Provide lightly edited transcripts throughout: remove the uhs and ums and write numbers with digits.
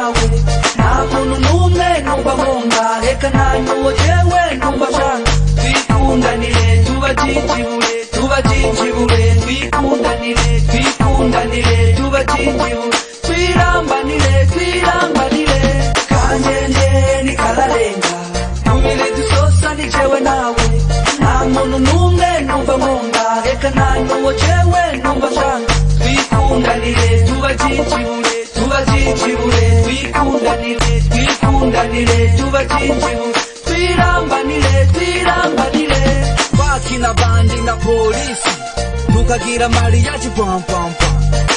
nawe nta muntu n'umwe numva nkunda reka nta n'uwo jewe numva nshaka twikundanire tubajijibure tubajijibure twikundanire twikundanire tubajijibure twirambanire twirambanire kanjenje ni kararenga tubire dusosa ni jewe nawe nta muntu n'umwe numva nkunda reka nta n'uwo jewe numva nshaka twikundanire tubajijibure tubajijibure twikundanire twikundanire tubajijibure twirambanire twirambanire bakina bandi na polisi tukagira mariaji pam pam pam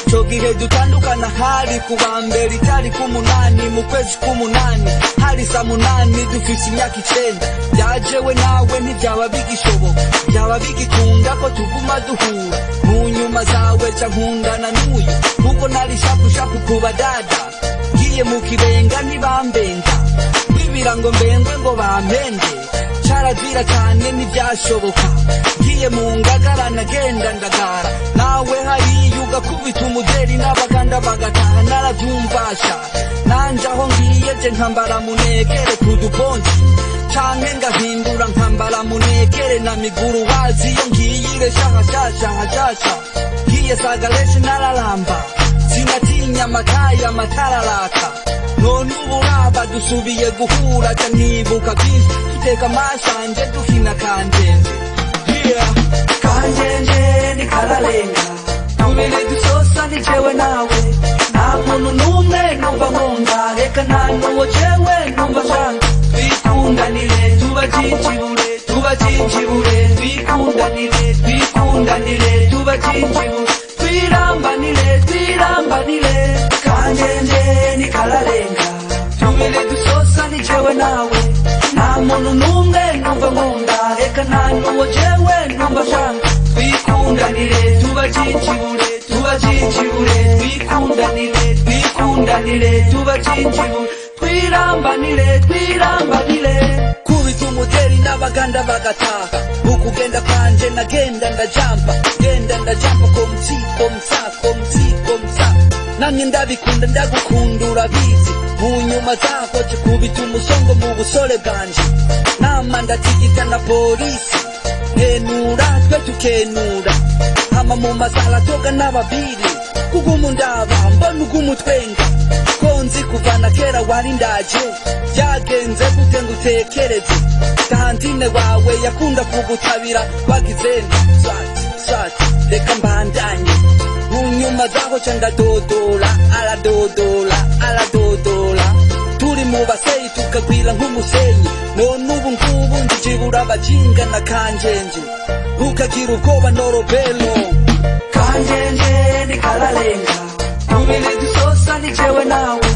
cyo gihe dutandukana hari kuwa mbere itariki 8 mu kwezi k'umunani hari saa 8 dufise imyaka 9 byajewe nawe ntibyaba bigishoboka byaba bigikunda ko tuguma duhura mu nyuma zawe ca nkundana n'uyu kuko nari shapu kuba dada ngiye mu kibenga ntibambenga bibira ngo mbengwe ngo bampende carazira cyane ntibyashoboka ngiye mu ngagara nagenda ndagara nawe hariya ugakubita umuderi n'abaganda bagataha narabyumvasha nanje aho ngiye je nkambara munekere kuduponji canke ngahindura nkambara munekere na miguru wazi iyo ngiyire shahashasha ngiye sagaleshe nararamba sinatinya amakaya matararaka none uburaba dusubiye guhura ca nibuka byinshi tuteka amashanje dukina kanjenje kanjenje ni kararenga tubire dusosa ni jewe nawe nta muntu n'umwe numva nkunda reka nta n'uwo jewe numva nshaka twikundanire tubajijibure tubajijibure twikundanire twikundanire tubajijibure twirambanire twirambanire kanjenje ni kararenga tubire dusosa ni jewe nawe nta muntu n'umwe numva nkunda reka nta n'uwo jewe numva nshaka twikundanire tubajijibure tubajijibure twikundanire twikundanire tubajijibure twirambanire twirambanire kubita umuderi n'abaganda bagataha ukugenda kwanje nagenda ndajampa genda ndajampa komsa namye ndabikunda ndagukundura bizi mu nyuma zako kubita umusongo mu busore bwanje nama ndatigita na polisi henura twe tukenura hama mu mazala toga n'ababiri kugumundaba mbona ugumutwenga konzi kuvana kera wari ndaje byagenze gute ngutekereze tantine wawe yakunda kugutabira wagizeni swati reka mbandanye munyuma zaho ca ndadodola aladodola turi mu baseyi tukagwira nk'umusenyi none ubu ngubu ndijibura abajinga na kanjenje ukagira ubwoba norobelo kanjenje ni kararenga tubire dusosa ni jewe nawe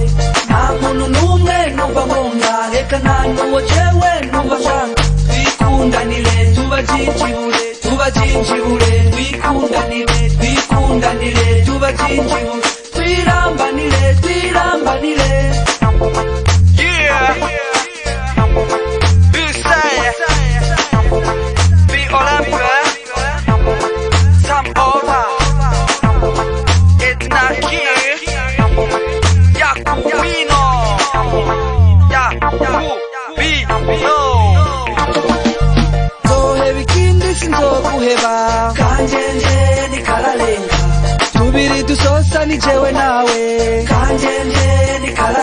nta muntu n'umwe numva nkunda reka nta n'uwo jewe numva nshaka twikundanire tubajijibure tubajijibure twikundanire twikundanire tubajijibure twirambanire twirambanire sinzoguheba kanjenje ni kararenga tubiri dusosa ni jewe nawe kanjenje ni kararenga